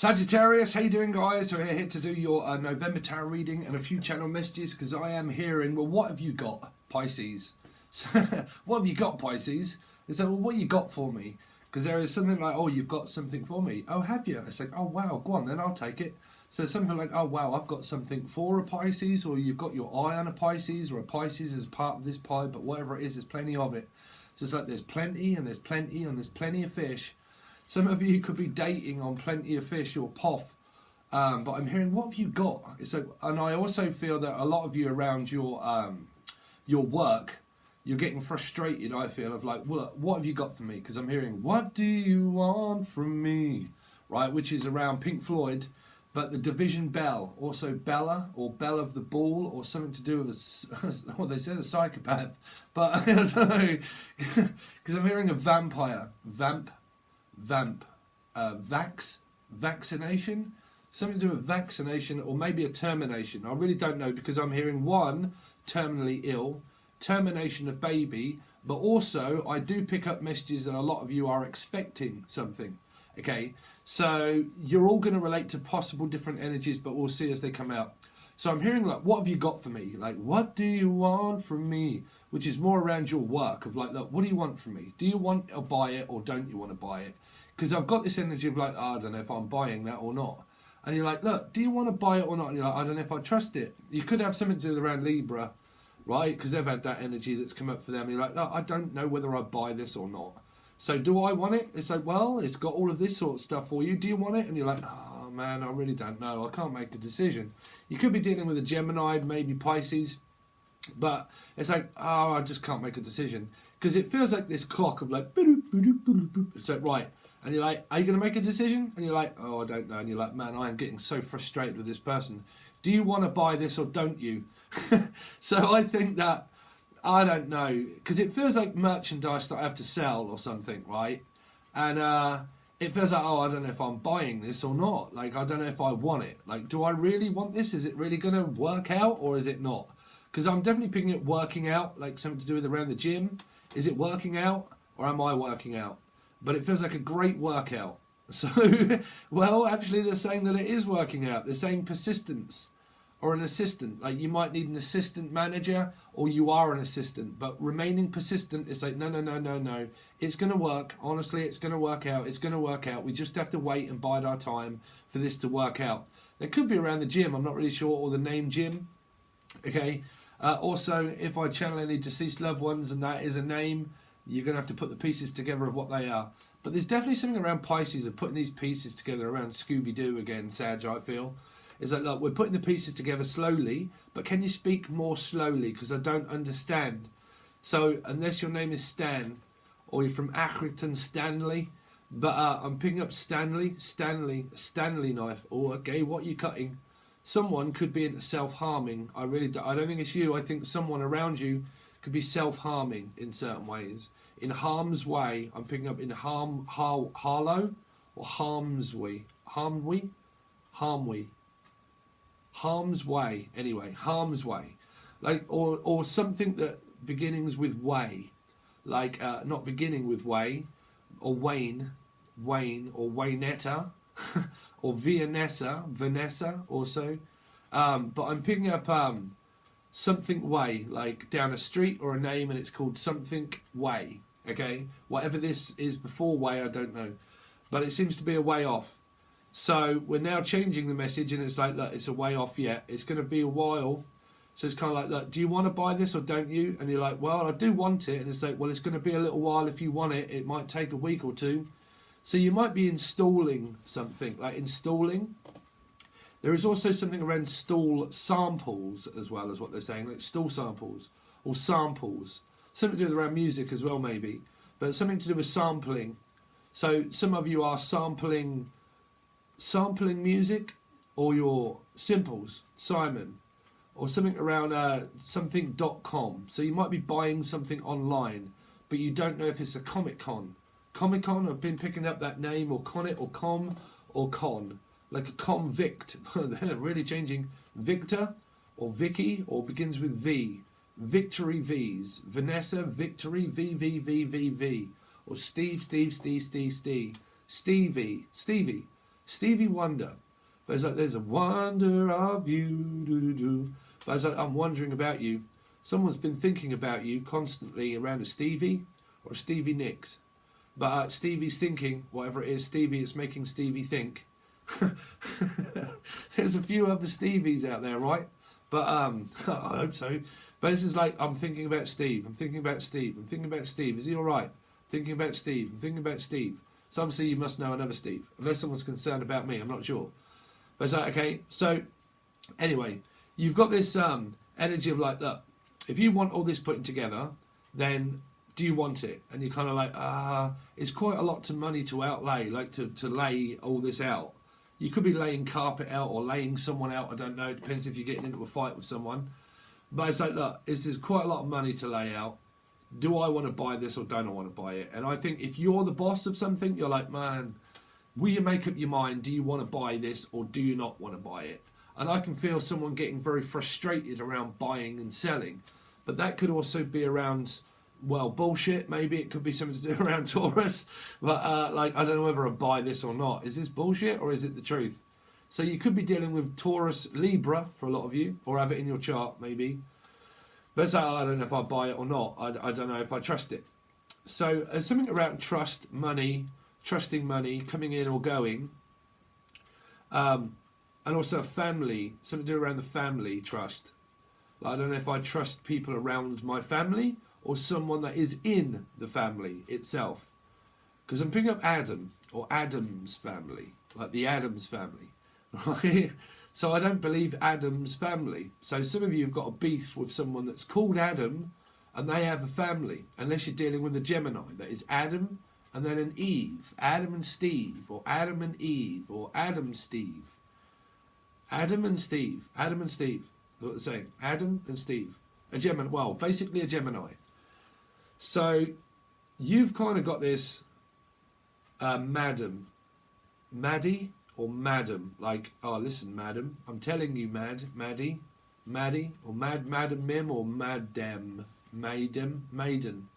Sagittarius, how you doing, guys? So we're here to do your November tarot reading and a few channel messages because I am hearing, well, what have you got, Pisces? So, what have you got, Pisces? It's like, well, what you got for me? Because there is something like, oh, you've got something for me. Oh, have you? It's like, oh, wow, go on then, I'll take it. So something like, oh, wow, I've got something for a Pisces, or you've got your eye on a Pisces, or a Pisces is part of this pie, but whatever it is, there's plenty of it. So it's like there's plenty, and there's plenty, and there's plenty of fish. Some of you could be dating on plenty of fish or poff, but I'm hearing, what have you got? It's like, and I also feel that a lot of you around your work, you're getting frustrated, I feel, of like, well, what have you got for me? Because I'm hearing, what do you want from me? Right, which is around Pink Floyd, but the division bell, also Bella, or Bell of the Ball, or something to do with, well, they said a psychopath, but I don't know, because I'm hearing a vampire, vaccination, something to do with vaccination, or maybe a termination. I really don't know, because I'm hearing one, terminally ill, termination of baby, but also I do pick up messages that a lot of you are expecting something. Okay, so you're all going to relate to possible different energies, but we'll see as they come out. So I'm hearing like, what have you got for me? Like, what do you want from me? Which is more around your work of like, look, what do you want from me? Do you want to buy it or don't you want to buy it? Because I've got this energy of like, oh, I don't know if I'm buying that or not. And you're like, look, do you want to buy it or not? And you're like, I don't know if I trust it. You could have something to do around Libra, right? Because they've had that energy that's come up for them. And you're like, no, I don't know whether I buy this or not. So do I want it? It's like, well, it's got all of this sort of stuff for you. Do you want it? And you're like, oh man, I really don't know. I can't make a decision. You could be dealing with a Gemini, maybe Pisces. But it's like, oh, I just can't make a decision. Because it feels like this clock of like, it's like, right. And you're like, are you going to make a decision? And you're like, oh, I don't know. And you're like, man, I am getting so frustrated with this person. Do you want to buy this or don't you? So I think that, I don't know, because it feels like merchandise that I have to sell or something, right? And it feels like, oh, I don't know if I'm buying this or not. Like, I don't know if I want it. Like, do I really want this? Is it really going to work out or is it not? Because I'm definitely picking it working out, like something to do with around the gym. Is it working out or am I working out? But it feels like a great workout. So, well, actually they're saying that it is working out. They're saying persistence. Or an assistant, like you might need an assistant manager, or you are an assistant, but remaining persistent is like, no, it's going to work, honestly, it's going to work out, we just have to wait and bide our time for this to work out. It could be around the gym, I'm not really sure, or the name gym, okay. Also, if I channel any deceased loved ones and that is a name, you're going to have to put the pieces together of what they are. But there's definitely something around Pisces of putting these pieces together around Scooby-Doo again, Sag, I feel. Is that, look, we're putting the pieces together slowly, but can you speak more slowly? Because I don't understand. So, unless your name is Stan, or you're from Accrington Stanley, but I'm picking up Stanley knife. Oh, okay, what are you cutting? Someone could be into self-harming. I don't think it's you. I think someone around you could be self-harming in certain ways. In harm's way, I'm picking up in harlow, or harm's way. Harm's way, anyway, harm's way, like, or something that beginnings with way, like not beginning with way, or Wayne, or Waynetta, or Vanessa also, but I'm picking up something way, like down a street or a name, and it's called something way. Okay, whatever this is before way, I don't know, but it seems to be a way off. So we're now changing the message, and it's like, look, it's a way off yet. It's going to be a while. So it's kind of like, look, do you want to buy this or don't you? And you're like, well, I do want it. And it's like, well, it's going to be a little while if you want it. It might take a week or two. So you might be installing something, like installing. There is also something around stall samples as well, as what they're saying, like stall samples or samples. Something to do with around music as well, maybe. But something to do with sampling. So some of you are sampling music, or your simples, Simon, or something around something.com. So you might be buying something online, but you don't know if it's a Comic-Con. Comic-Con, I've been picking up that name, or Connet, or Com, or Con, like a convict. They're really changing. Victor, or Vicky, or begins with V. Victory V's. Vanessa, Victory, V. Or Steve. Stevie. Stevie Wonder. But it's like, there's a wonder of you. Doo-doo-doo. But it's like, I'm wondering about you. Someone's been thinking about you constantly around a Stevie or a Stevie Nicks. But Stevie's thinking, whatever it is, Stevie, it's making Stevie think. There's a few other Stevies out there, right? But I hope so. But this is like, I'm thinking about Steve. I'm thinking about Steve. I'm thinking about Steve. Is he all right? Thinking about Steve. I'm thinking about Steve. So obviously you must know another Steve. Unless someone's concerned about me, I'm not sure. But it's like, okay, so anyway, you've got this energy of like, look, if you want all this putting together, then do you want it? And you're kind of like, it's quite a lot of money to outlay, like to lay all this out. You could be laying carpet out or laying someone out, I don't know, it depends if you're getting into a fight with someone. But it's like, look, there's quite a lot of money to lay out. Do I want to buy this or don't I want to buy it? And I think if you're the boss of something, you're like, man, will you make up your mind, do you want to buy this or do you not want to buy it? And I can feel someone getting very frustrated around buying and selling. But that could also be around, well, bullshit. Maybe it could be something to do around Taurus. But like, I don't know whether I buy this or not. Is this bullshit or is it the truth? So you could be dealing with Taurus Libra for a lot of you, or have it in your chart maybe. But it's like, I don't know if I buy it or not. I don't know if I trust it. So something around trust, money, trusting money, coming in or going. And also family, something to do around the family trust. Like, I don't know if I trust people around my family or someone that is in the family itself. Because I'm picking up Adam or Adam's family, like the Adams family. Right? So I don't believe Adam's family. So some of you have got a beef with someone that's called Adam and they have a family. Unless you're dealing with a Gemini that is Adam and then an Eve. Adam and Steve, or Adam and Eve, or Adam Steve. Adam and Steve. Adam and Steve. That's what they're saying. Adam and Steve. A Gemini. Well, basically a Gemini. So you've kind of got this madam. Maddie or madam. Like, oh, listen, madam. I'm telling you, Maddie. Maddie. Or Madam Mim or Madam. Maiden.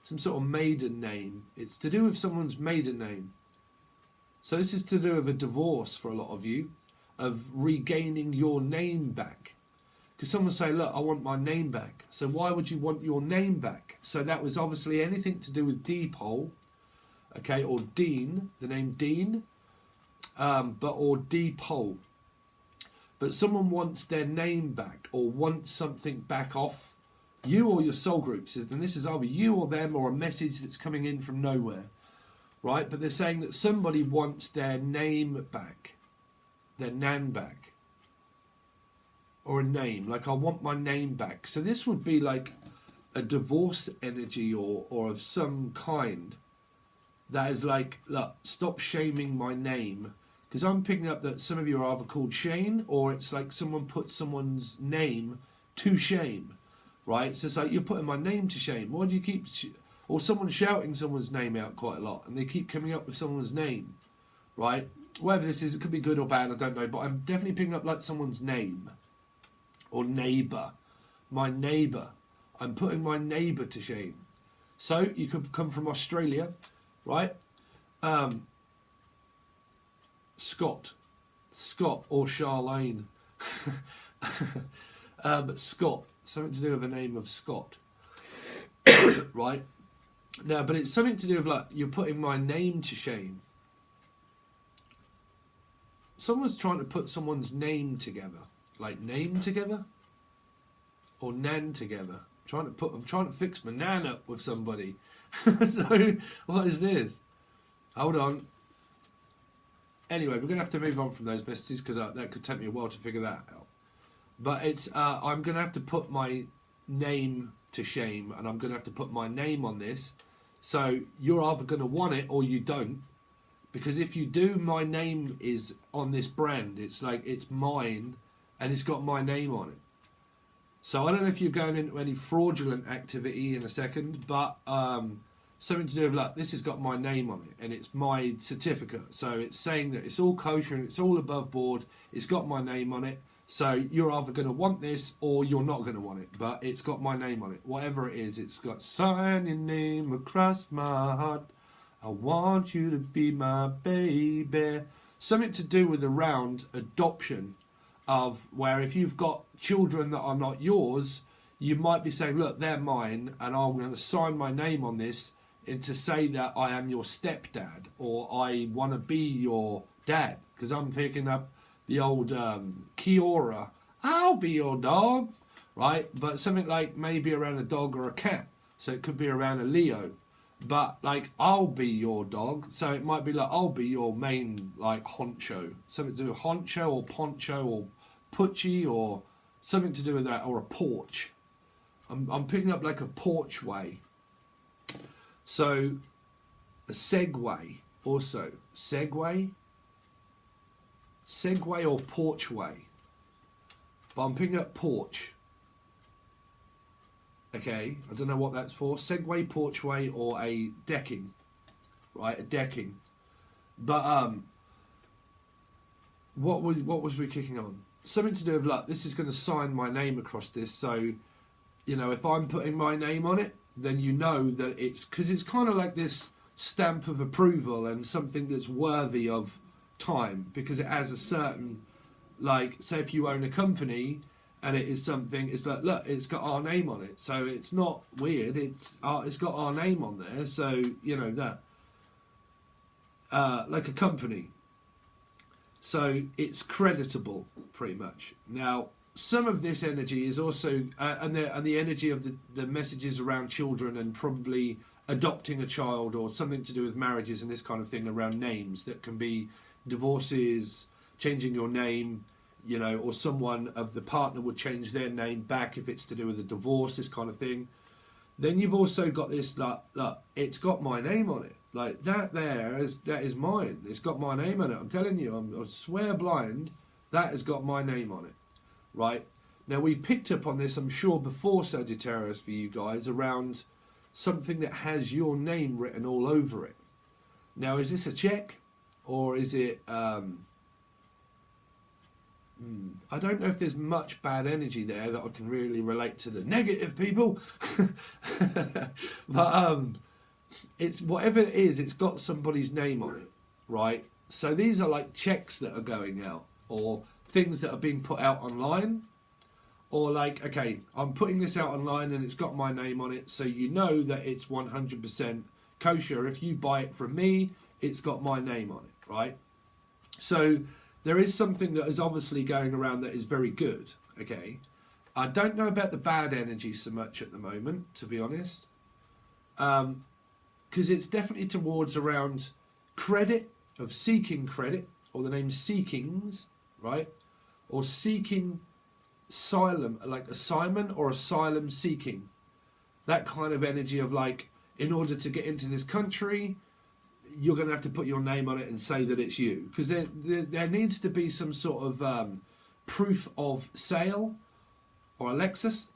Some sort of maiden name. It's to do with someone's maiden name. So this is to do with a divorce for a lot of you. Of regaining your name back. Because someone say, look, I want my name back. So why would you want your name back? So that was obviously anything to do with Depol, okay, or Dean, the name Dean, or Depol. But someone wants their name back or wants something back off you or your soul groups. And this is either you or them or a message that's coming in from nowhere, right? But they're saying that somebody wants their name back. Their nan back, or a name, like I want my name back. So this would be like a divorce energy or of some kind that is like, look, stop shaming my name, because I'm picking up that some of you are either called Shane or it's like someone put someone's name to shame, right? So it's like, you're putting my name to shame. Why do you keep or someone's shouting someone's name out quite a lot and they keep coming up with someone's name, right? Whatever this is, it could be good or bad, I don't know, but I'm definitely picking up like someone's name or neighbour. My neighbour. I'm putting my neighbour to shame. So you could come from Australia, right? Scott or Charlene. But Scott, something to do with the name of Scott, right? No, but it's something to do with like, you're putting my name to shame. Someone's trying to put someone's name together, like name together, or nan together. I'm trying to fix my nan up with somebody. So what is this? Hold on. Anyway, we're gonna have to move on from those messages because that could take me a while to figure that out. But it's I'm gonna have to put my name to shame, and I'm gonna have to put my name on this. So you're either gonna want it or you don't. Because if you do, my name is on this brand. It's like, it's mine, and it's got my name on it. So I don't know if you're going into any fraudulent activity in a second, but something to do with like, this has got my name on it, and it's my certificate. So it's saying that it's all kosher and it's all above board. It's got my name on it. So you're either going to want this or you're not going to want it. But it's got my name on it. Whatever it is, it's got sign your name across my heart. I want you to be my baby. something to do with around adoption, of where if you've got children that are not yours, you might be saying, look, they're mine, and I'm going to sign my name on this and to say that I am your stepdad, or I want to be your dad, because I'm picking up the old Kiora, I'll be your dog, right? But something like maybe around a dog or a cat, so it could be around a Leo, but like I'll be your dog, so it might be like I'll be your main like honcho, something to do with honcho or poncho or pucci or something to do with that, or a porch. I'm picking up like a porchway. So a Segway also. Segway or porchway. But I'm picking up porch. Okay, I don't know what that's for. Segway, porchway, or a decking. Right, a decking. But what was we kicking on? Something to do with like, this is going to sign my name across this, so you know, if I'm putting my name on it, then you know that it's, because it's kind of like this stamp of approval and something that's worthy of time, because it has a certain, like, say if you own a company and it is something, it's like, look, it's got our name on it, so it's not weird, it's got our name on there, so you know that, like a company, so it's creditable pretty much. Now some of this energy is also, and the energy of the messages around children and probably adopting a child or something to do with marriages and this kind of thing around names, that can be divorces, changing your name, you know, or someone of the partner would change their name back if it's to do with a divorce, this kind of thing. Then you've also got this, like, look, it's got my name on it. Like that that is mine. It's got my name on it. I'm telling you, I swear blind, that has got my name on it. Right, now we picked up on this, I'm sure, before Sagittarius for you guys, around something that has your name written all over it. Now is this a check, or is it I don't know if there's much bad energy there that I can really relate to the negative people. But it's whatever it is, it's got somebody's name on it, right? So these are like checks that are going out, or things that are being put out online, or like, okay, I'm putting this out online and it's got my name on it, so you know that it's 100% kosher. If you buy it from me, it's got my name on it, right? So there is something that is obviously going around that is very good, okay? I don't know about the bad energy so much at the moment, to be honest, because it's definitely towards around credit, of seeking credit, or the name seekings, right? Or seeking asylum, like assignment or asylum seeking. That kind of energy of like, in order to get into this country, you're going to have to put your name on it and say that it's you. Because there needs to be some sort of proof of sale, or a Lexus,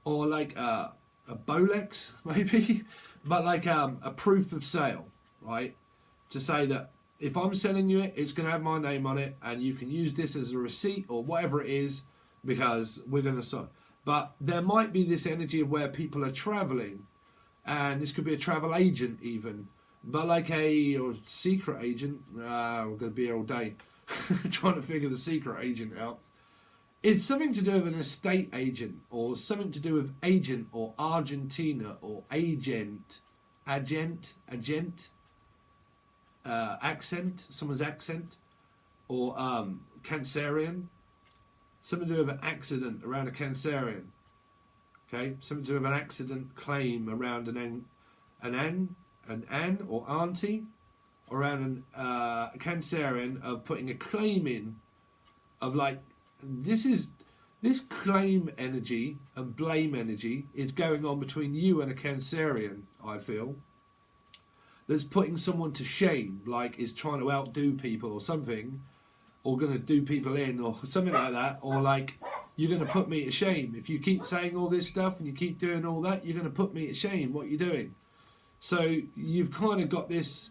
or like a Bolex, maybe. But like a proof of sale, right? To say that if I'm selling you it, it's going to have my name on it, and you can use this as a receipt or whatever it is, because we're going to sign. But there might be this energy of where people are traveling, and this could be a travel agent even, but like or secret agent. We're going to be here all day trying to figure the secret agent out. It's something to do with an estate agent, or something to do with agent, or Argentina, or agent, accent, someone's accent, or Cancerian, something to do with an accident around a Cancerian, okay, something to do with an accident claim around an or auntie, around a Cancerian, of putting a claim in, of like, this claim energy and blame energy is going on between you and a Cancerian, I feel, that's putting someone to shame, like is trying to outdo people or something, or going to do people in or something like that, or like, you're going to put me to shame. If you keep saying all this stuff and you keep doing all that, you're going to put me to shame. What you're doing. So you've kind of got this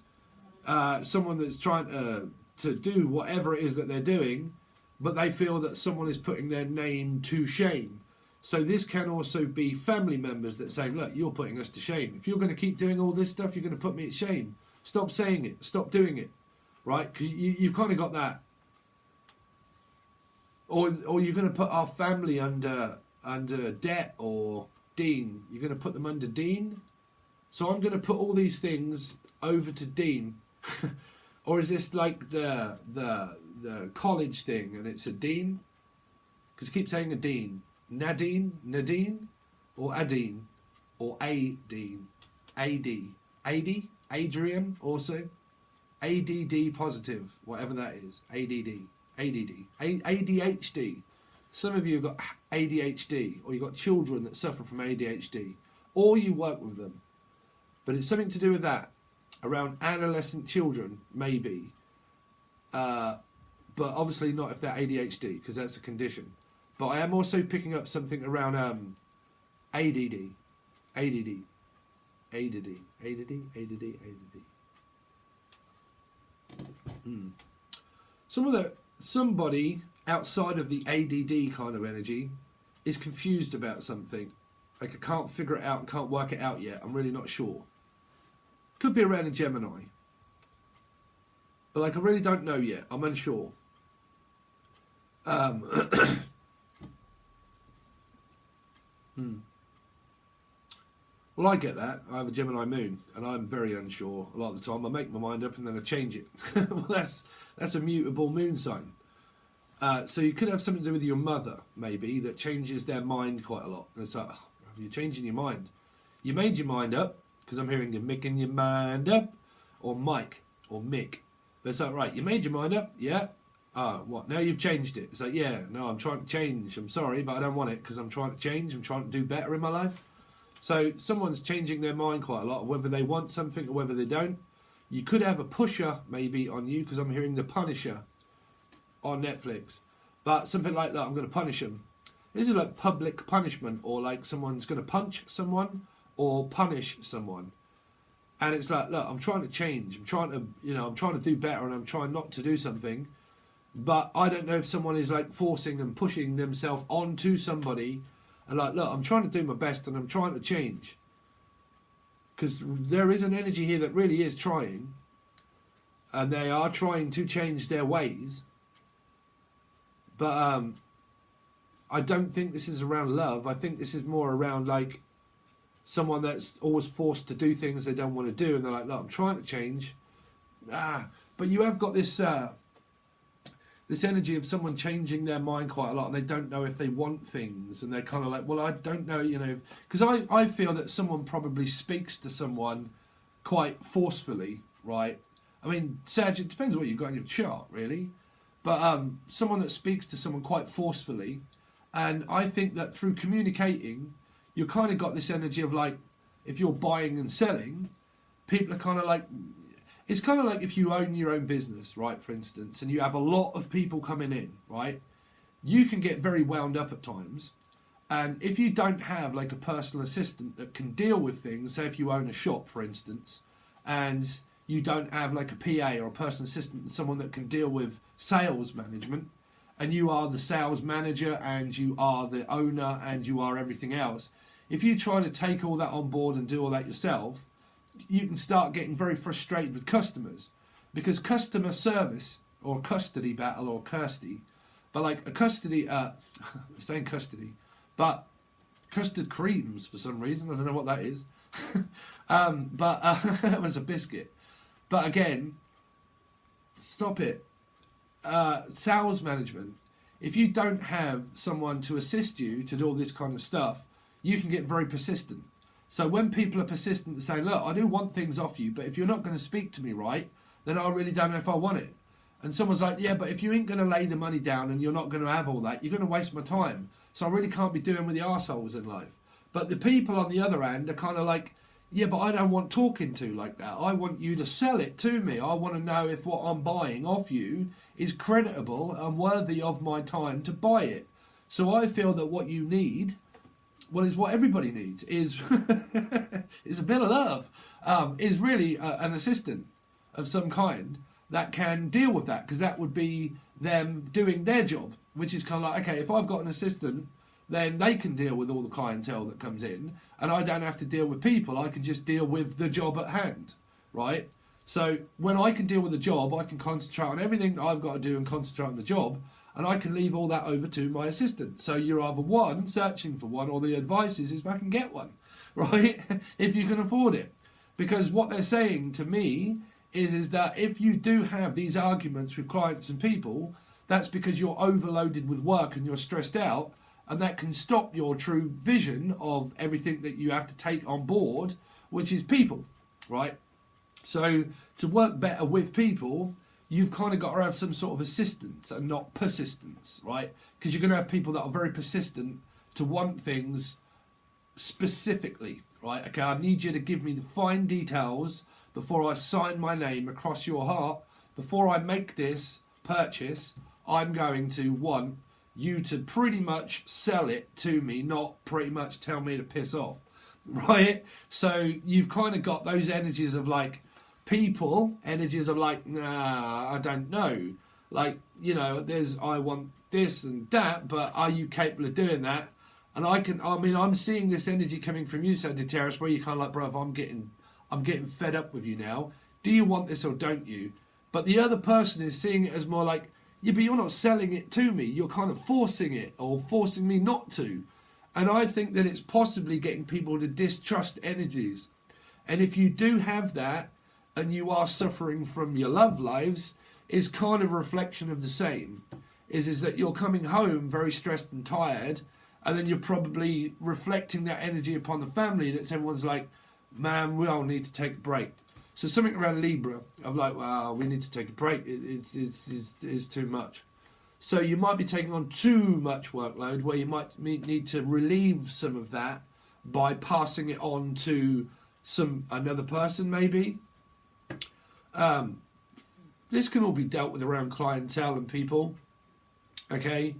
someone that's trying to do whatever it is that they're doing, but they feel that someone is putting their name to shame. So this can also be family members that say, look, you're putting us to shame. If you're going to keep doing all this stuff, you're going to put me to shame. Stop saying it. Stop doing it. right? Because you've kind of got that. Or you're going to put our family under debt or Dean. You're going to put them under Dean. So I'm going to put all these things over to Dean. Or is this like the college thing and it's a Dean? Because you keep saying a Dean. Nadine, or Adine, or A Dean, AD, Adrian also, ADD positive, whatever that is, ADHD. Some of you have got ADHD, or you've got children that suffer from ADHD, or you work with them. But it's something to do with that, around adolescent children, maybe. But obviously not if they're ADHD, because that's a condition. But I am also picking up something around ADD. Somebody outside of the ADD kind of energy is confused about something. Like, I can't figure it out, can't work it out yet. I'm really not sure. Could be around a Gemini. But like, I really don't know yet. I'm unsure. Well, I get that. I have a Gemini moon, and I'm very unsure a lot of the time. I make my mind up and then I change it. Well, that's a mutable moon sign. So you could have something to do with your mother, maybe, that changes their mind quite a lot. And it's like, oh, you're changing your mind. You made your mind up, because I'm hearing you're making your mind up, or Mike, or Mick. But it's like, right, you made your mind up, yeah. What? Now you've changed it. It's like, yeah, no, I'm trying to change. I'm sorry, but I don't want it because I'm trying to change. I'm trying to do better in my life. So someone's changing their mind quite a lot, whether they want something or whether they don't. You could have a pusher maybe on you, because I'm hearing The Punisher on Netflix. But something like that, I'm going to punish them. This is like public punishment, or like someone's going to punch someone or punish someone. And it's like, look, I'm trying to change. I'm trying to do better, and I'm trying not to do something. But I don't know if someone is like forcing and pushing themselves onto somebody, and like, look, I'm trying to do my best and I'm trying to change. Because there is an energy here that really is trying, and they are trying to change their ways. But I don't think this is around love. I think this is more around like someone that's always forced to do things they don't want to do, and they're like, look, I'm trying to change. But you have got this this energy of someone changing their mind quite a lot, and they don't know if they want things, and they're kind of like, well, I don't know, because I feel that someone probably speaks to someone quite forcefully, right? I mean, Sag, it depends what you've got in your chart, really, but someone that speaks to someone quite forcefully, and I think that through communicating, you kind of got this energy of like, if you're buying and selling, people are kind of like, it's kind of like if you own your own business, right, for instance, and you have a lot of people coming in, right, you can get very wound up at times. And if you don't have like a personal assistant that can deal with things, say if you own a shop, for instance, and you don't have like a PA or a personal assistant, someone that can deal with sales management, and you are the sales manager and you are the owner and you are everything else, if you try to take all that on board and do all that yourself, you can start getting very frustrated with customers, because customer service, or custody battle, or Kirsty, but like a custody, saying custody, but custard creams for some reason, I don't know what that is, but it was a biscuit. But again, stop it. Sales management, if you don't have someone to assist you to do all this kind of stuff, you can get very persistent. So when people are persistent to say, look, I do want things off you, but if you're not going to speak to me right, then I really don't know if I want it. And someone's like, yeah, but if you ain't going to lay the money down and you're not going to have all that, you're going to waste my time. So I really can't be doing with the arseholes in life. But the people on the other end are kind of like, yeah, but I don't want talking to like that. I want you to sell it to me. I want to know if what I'm buying off you is creditable and worthy of my time to buy it. So I feel that what you need, well, is what everybody needs, is is a bit of love, is really an assistant of some kind that can deal with that, because that would be them doing their job, which is kind of like, okay, if I've got an assistant, then they can deal with all the clientele that comes in, and I don't have to deal with people, I can just deal with the job at hand, right? So when I can deal with the job, I can concentrate on everything that I've got to do and concentrate on the job, and I can leave all that over to my assistant. So you're either one, searching for one, or the advice is if I can get one, right? If you can afford it. Because what they're saying to me is that if you do have these arguments with clients and people, that's because you're overloaded with work and you're stressed out, and that can stop your true vision of everything that you have to take on board, which is people, right? So to work better with people, you've kind of got to have some sort of assistance and not persistence, right? Because you're going to have people that are very persistent to want things specifically, right? Okay, I need you to give me the fine details before I sign my name across your heart. Before I make this purchase, I'm going to want you to pretty much sell it to me, not pretty much tell me to piss off, right? So you've kind of got those energies of like people, energies of like, nah, I don't know. Like, you know, there's, I want this and that, but are you capable of doing that? And I'm seeing this energy coming from you, Sagittarius, where you're kind of like, bro, I'm getting fed up with you now. Do you want this or don't you? But the other person is seeing it as more like, yeah, but you're not selling it to me. You're kind of forcing it or forcing me not to. And I think that it's possibly getting people to distrust energies. And if you do have that and you are suffering from your love lives, is kind of a reflection of the same. Is that you're coming home very stressed and tired, and then you're probably reflecting that energy upon the family. That's everyone's like, man, we all need to take a break. So something around Libra of like, wow, we need to take a break. It's too much. So you might be taking on too much workload where you might need to relieve some of that by passing it on to another person maybe. This can all be dealt with around clientele and people. Okay.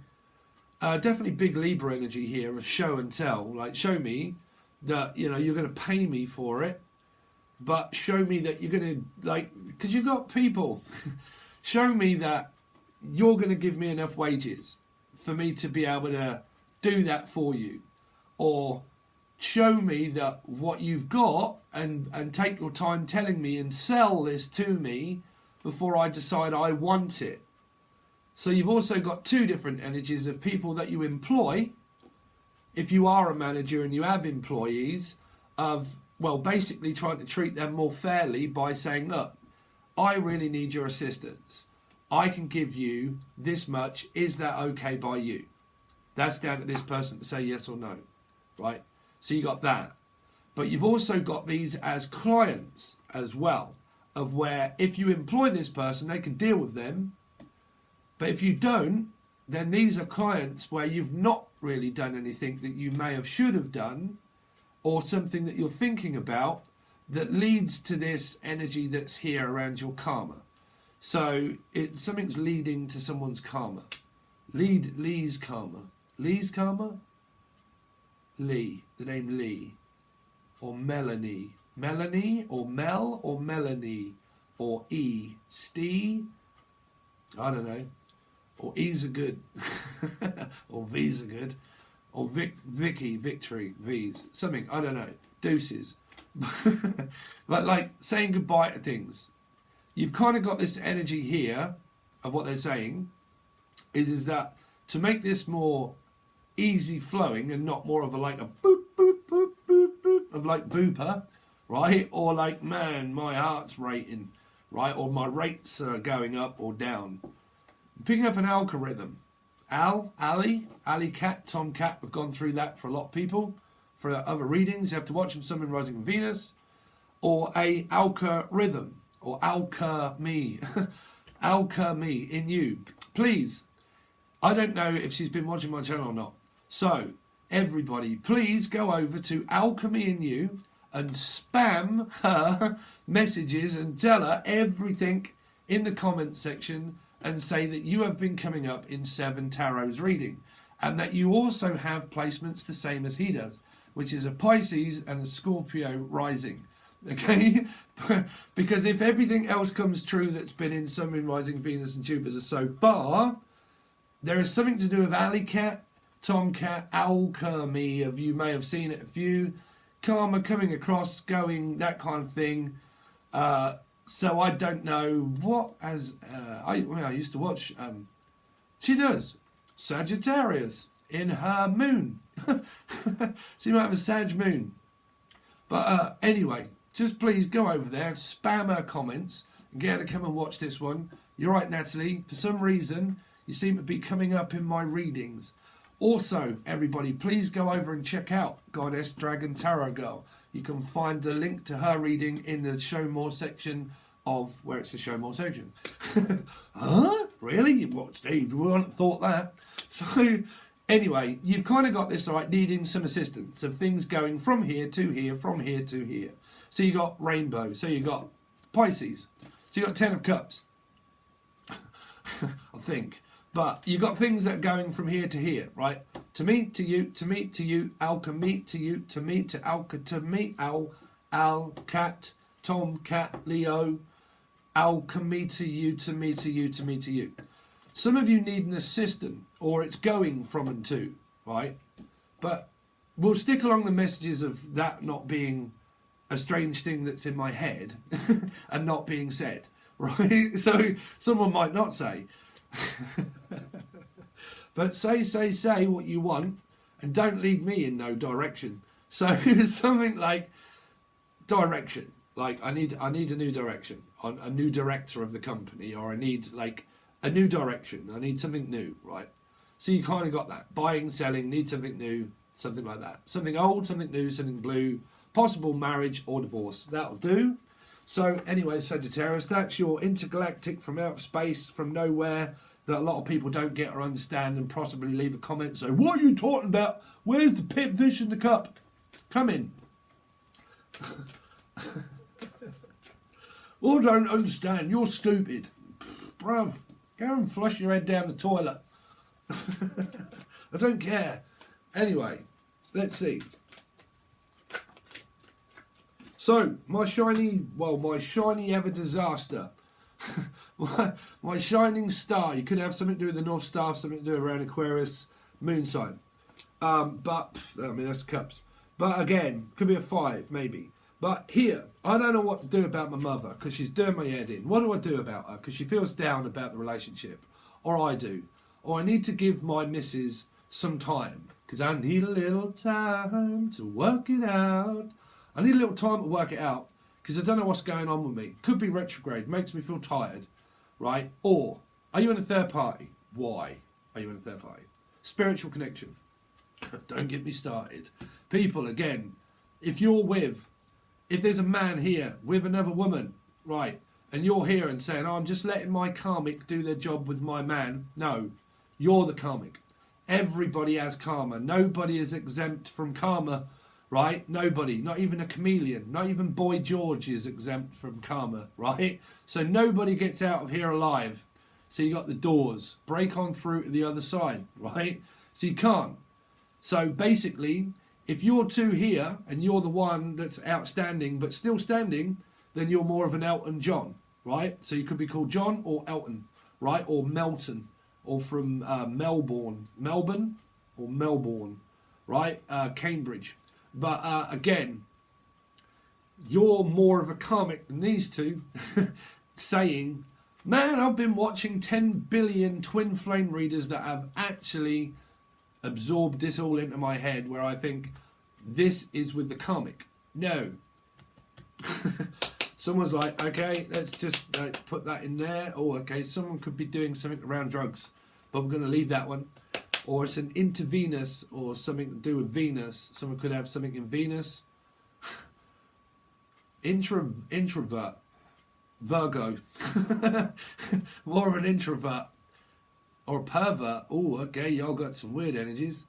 Definitely big Libra energy here of show and tell. Like, show me that, you know, you're going to pay me for it, but show me that you're going to, like, because you've got people, show me that you're going to give me enough wages for me to be able to do that for you. Or show me that what you've got and take your time telling me and sell this to me before I decide I want it. So you've also got two different energies of people that you employ. If you are a manager and you have employees, of, well, basically trying to treat them more fairly by saying, look, I really need your assistance. I can give you this much. Is that okay by you? That's down to this person to say yes or no, right? So you got that. But you've also got these as clients as well, of where if you employ this person, they can deal with them. But if you don't, then these are clients where you've not really done anything that you may have should have done, or something that you're thinking about that leads to this energy that's here around your karma. So something's leading to someone's karma. Lee's karma. Lee's karma? Lee. The name Lee. Or Melanie. Melanie or Mel or Melanie or E. Stee? I don't know. Or E's are good. Or V's are good. Or Vicky, Victory, V's. Something, I don't know. Deuces. But like saying goodbye to things. You've kind of got this energy here of what they're saying is that to make this more easy flowing and not more of a like a boop, boop, boop, boop, boop of like booper, right? Or like, man, my heart's rating, right? Or my rates are going up or down. Picking up an algorithm. Ali Cat, Tom Cat, we've gone through that for a lot of people. For other readings, you have to watch them, Sun, Moon, Rising, and Venus. Or a algorithm. Or alchemy. Alchemy in you. Please, I don't know if she's been watching my channel or not. So, everybody, please go over to Alchemy in You and spam her messages and tell her everything in the comment section and say that you have been coming up in 7 Tarot's reading and that you also have placements the same as he does, which is a Pisces and a Scorpio rising. Okay? Because if everything else comes true that's been in Sun, Moon, Rising, Venus and Jupiter so far, there is something to do with Alley Cat, Tom Cat, alchemy, of you may have seen it a few, karma coming across, going, that kind of thing. So I don't know what as I used to watch. She does Sagittarius in her moon. So you might have a Sag moon. But anyway, just please go over there, spam her comments, and get her to come and watch this one. You're right, Natalie. For some reason, you seem to be coming up in my readings. Also, everybody, please go over and check out Goddess Dragon Tarot Girl. You can find the link to her reading in the Show More section of where it's the Show More section. Huh? Really? What, Steve? We hadn't thought that. So, anyway, you've kind of got this, right, needing some assistance of things going from here to here, from here to here. So you got Rainbow. So you got Pisces. So you got Ten of Cups. I think. But you got things that are going from here to here, right? To me, to you, to me, to you, alchemy, to you, to me, to alka, to me, al, cat, Tom, cat, Leo, alchemy, to you, to me, to you, to me, to you. Some of you need an assistant, or it's going from and to, right? But we'll stick along the messages of that not being a strange thing that's in my head and not being said, right? So someone might not say. But say what you want and don't lead me in no direction. So something like direction, like I need a new direction, on a new director of the company, or I need like a new direction, I need something new, right? So you kind of got that, buying, selling, need something new, something like that, something old, something new, something blue, possible marriage or divorce, that'll do. So anyway, Sagittarius, that's your intergalactic from outer space, from nowhere, that a lot of people don't get or understand, and possibly leave a comment and say, what are you talking about? Where's the pit fish in the cup? Come in. Oh, I don't understand. You're stupid. Bruv, go and flush your head down the toilet. I don't care. Anyway, let's see. So, my shiny ever disaster. My shining star. You could have something to do with the North Star, something to do around Aquarius moon sign. But, I mean, that's cups. But again, could be a 5, maybe. But here, I don't know what to do about my mother, because she's doing my head in. What do I do about her? Because she feels down about the relationship. Or I do. Or I need to give my missus some time. Because I need a little time to work it out. I need a little time to work it out. Because I don't know what's going on with me. Could be retrograde. Makes me feel tired. Right? Or, are you in a third party? Why are you in a third party? Spiritual connection. Don't get me started. People, again, if there's a man here with another woman, right, and you're here and saying, oh, I'm just letting my karmic do their job with my man. No, you're the karmic. Everybody has karma. Nobody is exempt from karma, right? Nobody, not even a chameleon, not even Boy George is exempt from karma, right? So nobody gets out of here alive. So you got the doors, break on through to the other side, right? So you can't. So basically, if you're two here and you're the one that's outstanding but still standing, then you're more of an Elton John, right? So you could be called John or Elton, right? Or Melton, or from Melbourne, right? Cambridge. But again, you're more of a karmic than these two, saying, man, I've been watching 10 billion twin flame readers that have actually absorbed this all into my head, where I think this is with the karmic. No. Someone's like, okay, let's just put that in there. Oh, okay, someone could be doing something around drugs, but I'm going to leave that one. Or it's an intravenous, or something to do with Venus. Someone could have something in Venus. Introvert. Virgo. More of an introvert. Or a pervert. Oh, okay, y'all got some weird energies.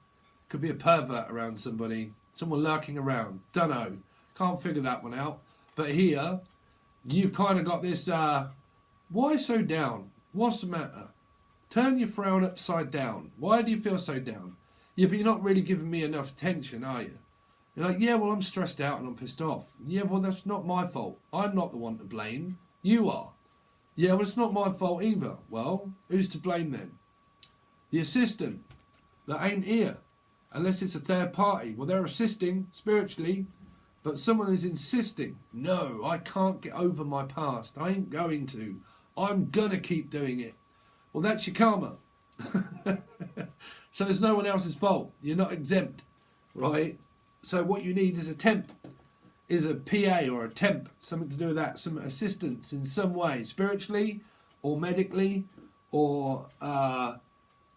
Could be a pervert around somebody. Someone lurking around. Dunno. Can't figure that one out. But here, you've kind of got this, why so down? What's the matter? Turn your frown upside down. Why do you feel so down? Yeah, but you're not really giving me enough attention, are you? You're like, yeah, well, I'm stressed out and I'm pissed off. Yeah, well, that's not my fault. I'm not the one to blame. You are. Yeah, well, it's not my fault either. Well, who's to blame then? The assistant that ain't here. Unless it's a third party. Well, they're assisting spiritually, But someone is insisting, no, I can't get over my past. I ain't going to. I'm going to keep doing it. Well, that's your karma. So it's no one else's fault. You're not exempt, right? So what you need is a temp, is a PA or a temp, something to do with that, some assistance in some way, spiritually or medically, or,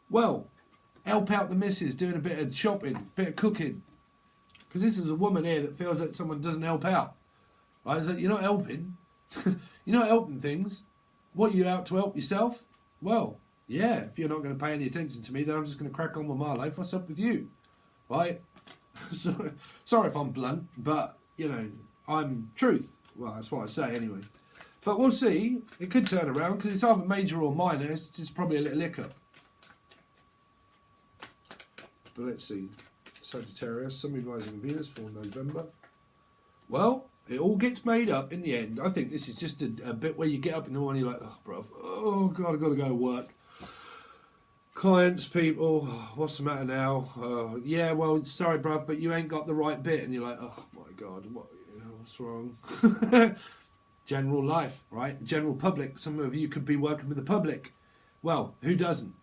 well, help out the missus doing a bit of shopping, a bit of cooking. Because this is a woman here that feels that someone doesn't help out. Right? So you're not helping. You're not helping things. What, are you out to help yourself? Well, yeah, if you're not going to pay any attention to me, then I'm just going to crack on with my life. What's up with you? Right? Sorry if I'm blunt, but, you know, I'm truth. Well, that's what I say anyway. But we'll see. It could turn around because it's either major or minor. It's just probably a little hiccup. But let's see. Sagittarius, Sun, Moon, Rising, Venus for November. Well, it all gets made up in the end. I think this is just a bit where you get up in the morning, you're like, oh, bro, oh, God, I've got to go to work. Clients, people, what's the matter now? Yeah, well, sorry, bruv, but you ain't got the right bit. And you're like, oh, my God, what's wrong? General life, right? General public. Some of you could be working with the public. Well, who doesn't?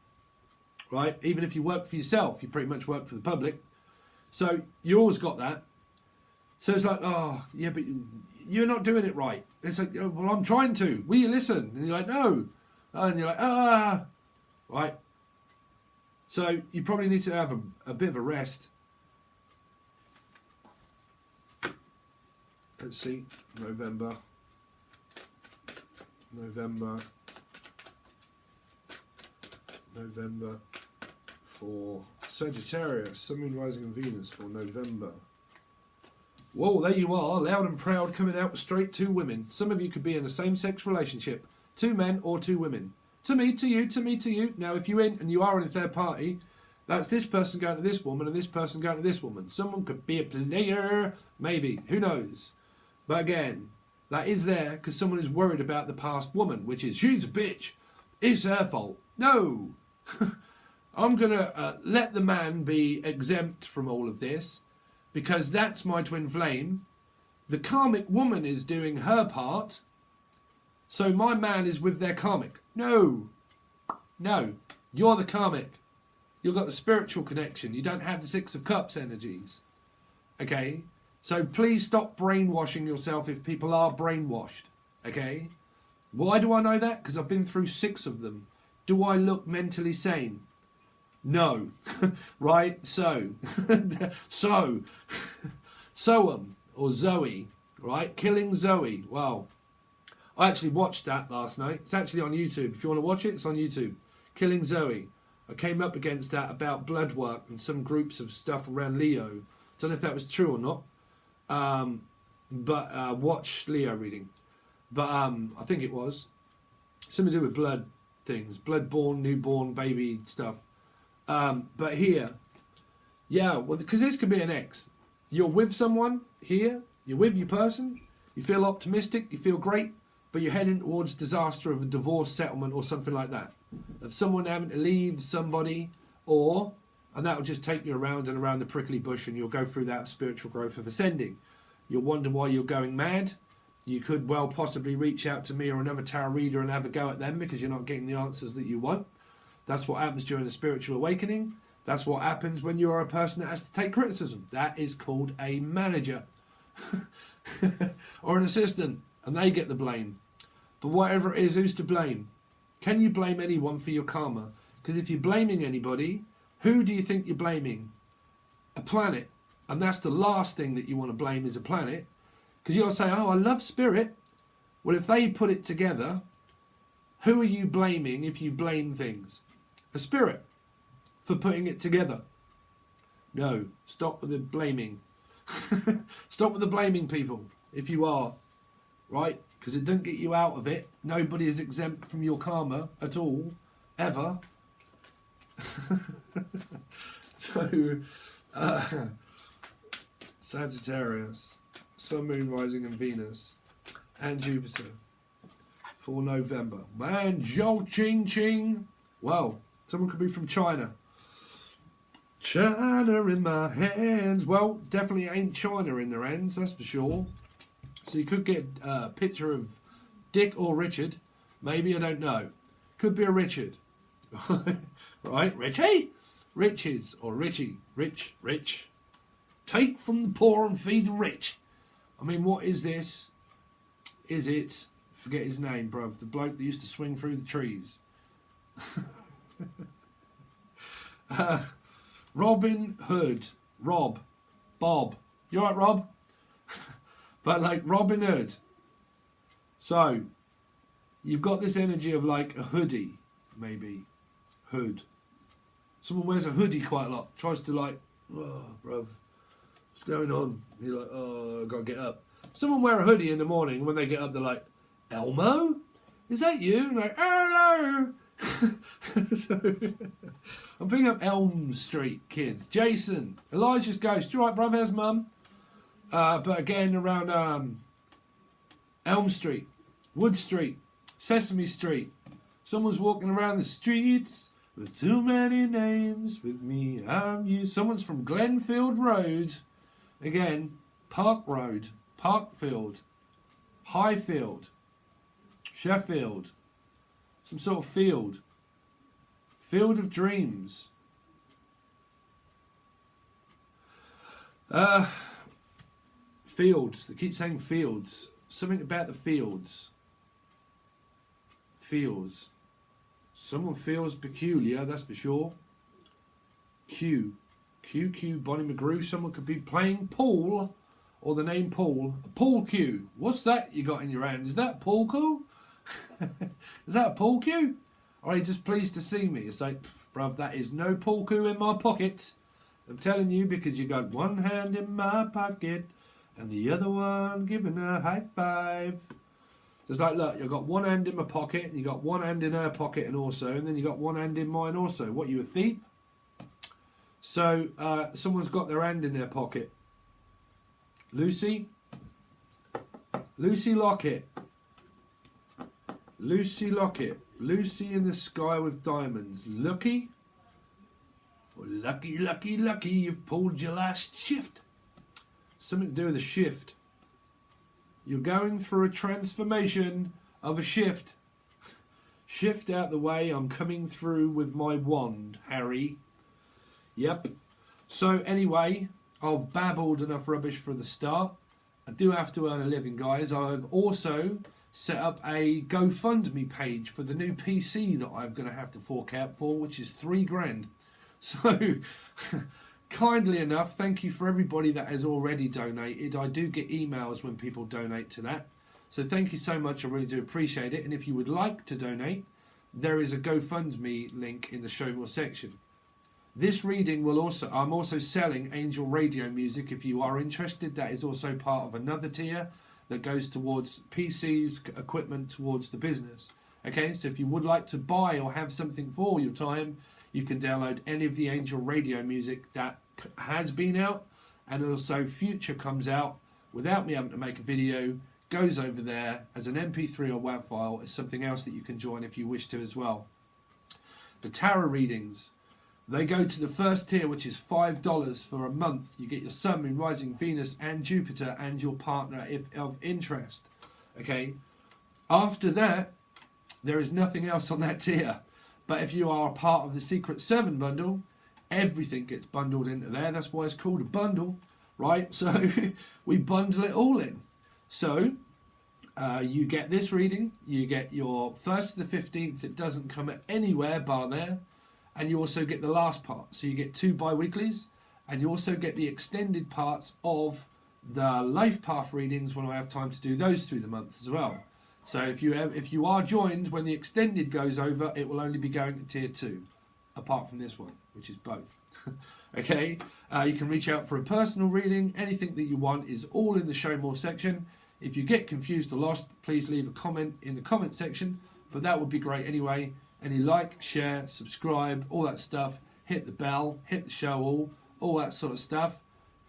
Right? Even if you work for yourself, you pretty much work for the public. So you always got that. So it's like, oh, yeah, but you're not doing it right. It's like, oh, well, I'm trying to. Will you listen? And you're like, no. And you're like, ah. Right? So you probably need to have a bit of a rest. Let's see. November for Sagittarius, Sun, Moon, Rising and Venus for November. Whoa, there you are, loud and proud, coming out with straight two women. Some of you could be in a same-sex relationship. Two men or two women. To me, to you, to me, to you. Now, if you're in and you are in a third party, that's this person going to this woman and this person going to this woman. Someone could be a player, maybe, who knows. But again, that is there because someone is worried about the past woman, which is, she's a bitch. It's her fault. No. I'm going to let the man be exempt from all of this because that's my twin flame. The karmic woman is doing her part, so my man is with their karmic. No. No. You're the karmic. You've got the spiritual connection. You don't have the Six of Cups energies. Okay? So please stop brainwashing yourself if people are brainwashed. Okay? Why do I know that? Because I've been through 6 of them. Do I look mentally sane? No. Right? So. Soam or Zoe. Right? Killing Zoe. Well, I actually watched that last night. It's actually on YouTube. If you want to watch it, it's on YouTube. Killing Zoe. I came up against that about blood work and some groups of stuff around Leo. Don't know if that was true or not. But watch Leo reading. But I think it was. Something to do with blood things. Blood-born, newborn, baby stuff. But here, yeah, well, because this could be an ex. You're with someone here, you're with your person, you feel optimistic, you feel great, but you're heading towards disaster of a divorce settlement or something like that. Of someone having to leave somebody, and that will just take you around and around the prickly bush and you'll go through that spiritual growth of ascending. You'll wonder why you're going mad. You could well possibly reach out to me or another tarot reader and have a go at them because you're not getting the answers that you want. That's what happens during a spiritual awakening. That's what happens when you're a person that has to take criticism. That is called a manager or an assistant, and they get the blame. But whatever it is, who's to blame? Can you blame anyone for your karma? Because if you're blaming anybody, who do you think you're blaming? A planet. And that's the last thing that you want to blame is a planet. Because you'll say, oh, I love spirit. Well, if they put it together, who are you blaming if you blame things? A spirit for putting it together. No, stop with the blaming. Stop with the blaming people if you are, right? Because it doesn't get you out of it. Nobody is exempt from your karma at all, ever. So, Sagittarius, Sun, Moon, Rising and Venus, and Jupiter for November. Man, Zhou Ching Ching. Well, someone could be from China. China in my hands. Well, definitely ain't China in their hands, that's for sure. So you could get a picture of Dick or Richard. Maybe, I don't know. Could be a Richard. Right, Richie? Riches or Richie. Rich. Take from the poor and feed the rich. I mean, what is this? Is it, forget his name, bruv, the bloke that used to swing through the trees. Robin Hood. Bob. You alright, Rob? But like Robin Hood. So, you've got this energy of like a hoodie, maybe. Hood. Someone wears a hoodie quite a lot. Tries to like, oh, bruv, what's going on? You're like, oh, I've got to get up. Someone wear a hoodie in the morning, and when they get up, they're like, Elmo? Is that you? And like, hello! So, I'm picking up Elm Street kids. Jason, Elijah's ghost. You right, bruv? How's mum? But again, around Elm Street, Wood Street, Sesame Street. Someone's walking around the streets with too many names. With me, I'm you. Someone's from Glenfield Road. Again, Park Road, Parkfield, Highfield, Sheffield. Some sort of field. Field of dreams. Fields. They keep saying fields. Something about the fields. Feels. Someone feels peculiar, that's for sure. QQ, Bonnie McGrew. Someone could be playing Paul, or the name Paul. Paul Q. What's that you got in your hand? Is that Paul Q? Is that a Paul Q? Or are you just pleased to see me? It's like, bruv, that is no Paul Q in my pocket. I'm telling you, because you got one hand in my pocket and the other one giving a high five. It's like, look, you've got one hand in my pocket and you got one hand in her pocket and then you got one hand in mine also. What, you a thief? So, someone's got their hand in their pocket. Lucy Lockett. Lucy Lockett. Lucy in the sky with diamonds. Lucky? Well, lucky, you've pulled your last shift. Something to do with a shift. You're going through a transformation of a shift. Shift out the way, I'm coming through with my wand, Harry. Yep. So anyway, I've babbled enough rubbish for the start. I do have to earn a living, guys. I've also set up a GoFundMe page for the new PC that I'm going to have to fork out for, which is $3,000. So, kindly enough, thank you for everybody that has already donated. I do get emails when people donate to that. So thank you so much. I really do appreciate it. And if you would like to donate, there is a GoFundMe link in the Show More section. This reading will also, I'm also selling Angel Radio music. If you are interested, that is also part of another tier that goes towards PCs, equipment towards the business. Okay, so if you would like to buy or have something for your time, you can download any of the Angel Radio music that has been out, and also future comes out without me having to make a video, goes over there as an MP3 or WAV file. Is something else that you can join if you wish to as well. The tarot readings, they go to the first tier, which is $5 for a month. You get your Sun, Moon, Rising, Venus and Jupiter and your partner if of interest. Okay. After that, there is nothing else on that tier. But if you are a part of the Secret 7 bundle, everything gets bundled into there. That's why it's called a bundle, right? So we bundle it all in. So you get this reading. You get your 1st to the 15th. It doesn't come anywhere bar there. And you also get the last part. So you get 2 bi-weeklies, and you also get the extended parts of the life path readings when I have time to do those through the month as well. So if you are joined, when the extended goes over, it will only be going to tier 2, apart from this one, which is both. Okay, you can reach out for a personal reading. Anything that you want is all in the Show More section. If you get confused or lost, please leave a comment in the comment section, but that would be great anyway. Any like, share, subscribe, all that stuff. Hit the bell, hit the show all that sort of stuff.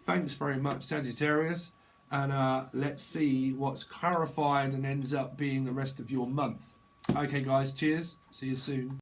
Thanks very much, Sagittarius. And let's see what's clarified and ends up being the rest of your month. Okay, guys, cheers. See you soon.